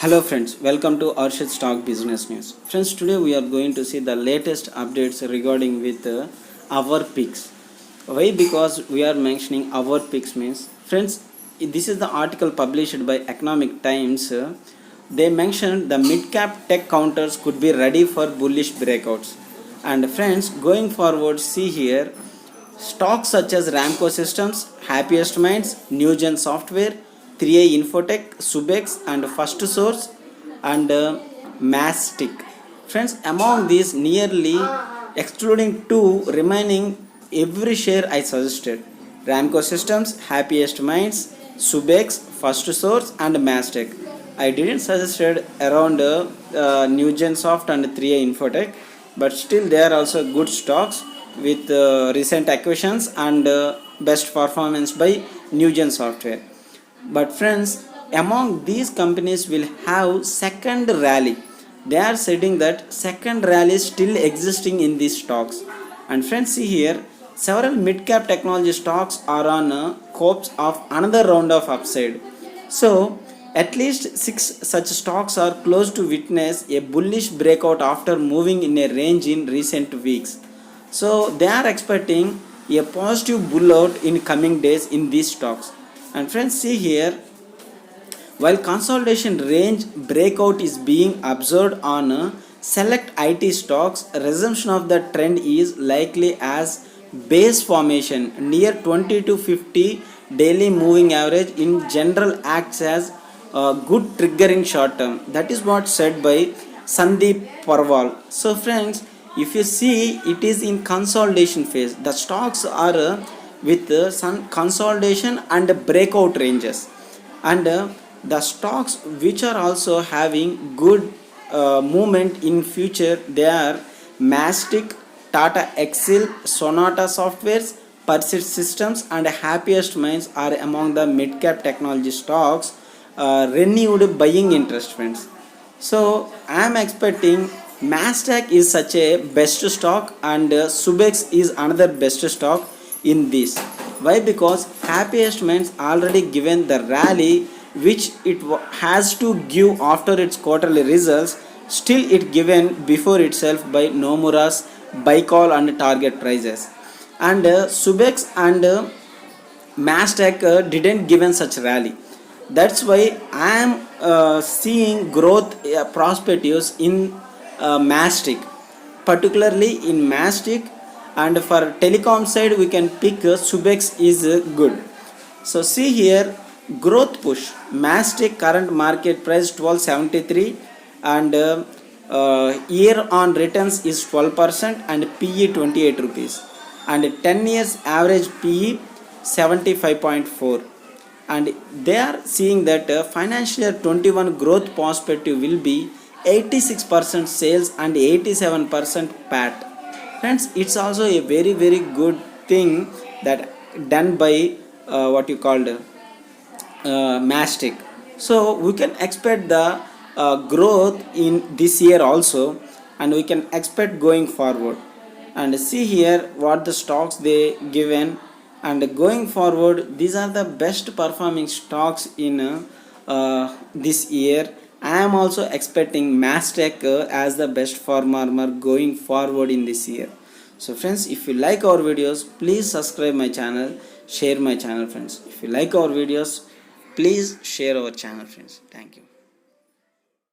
Hello friends, welcome to Arshad Stock Business News. Friends, today we are going to see the latest updates regarding with our picks. Why? Because we are mentioning our picks means, friends, this is the article published by Economic Times. They mentioned the mid-cap tech counters could be ready for bullish breakouts. And friends, going forward, see here, stocks such as Ramco Systems, Happiest Minds, Newgen Software, 3A Infotech, Subex and First Source and Mastic. Friends, among these nearly excluding two remaining every share I suggested. Ramco Systems, Happiest Minds, Subex, First Source and Mastic. I didn't suggested around Newgen Soft and 3A Infotech, but still they are also good stocks with recent acquisitions and best performance by Newgen Software. But friends, among these companies will have second rally. They are saying that second rally is still existing in these stocks. And friends, see here, several mid-cap technology stocks are on copes of another round of upside. So at least 6 such stocks are close to witness a bullish breakout after moving in a range in recent weeks. So they are expecting a positive bull out in coming days in these stocks. And friends, see here, while consolidation range breakout is being observed on select IT stocks, resumption of the trend is likely as base formation near 20 to 50 daily moving average in general acts as good triggering short term. That is what said by Sandeep Parwal. So friends, if you see, it is in consolidation phase. The stocks are with some consolidation and breakout ranges, and the stocks which are also having good movement in future, they are Mastic, Tata Excel, Sonata Softwares, Persist Systems and Happiest Minds are among the mid cap technology stocks renewed buying interest, friends. So I am expecting Mastek is such a best stock and Subex is another best stock in this. Why? Because Happiest Minds already given the rally which it has to give after its quarterly results. Still it given before itself by Nomura's buy call and target prices. And Subex and Mastek didn't given such rally. That's why I am seeing growth prospects in Mastic, particularly in Mastic. And for telecom side we can pick Subex is good. So see here, growth push Mastic current market price 1273 and year on returns is 12% and PE 28 rupees and 10 years average PE 75.4, and they are seeing that financial year 21 growth perspective will be 86% sales and 87% PAT. Friends, it's also a very good thing that done by what you called Mastic. So we can expect the growth in this year also, and we can expect going forward. And see here what the stocks they given, and going forward these are the best performing stocks in this year. I am also expecting Mastek as the best performer going forward in this year. So friends, if you like our videos, please subscribe my channel, share my channel, friends. If you like our videos, please share our channel, friends. Thank you.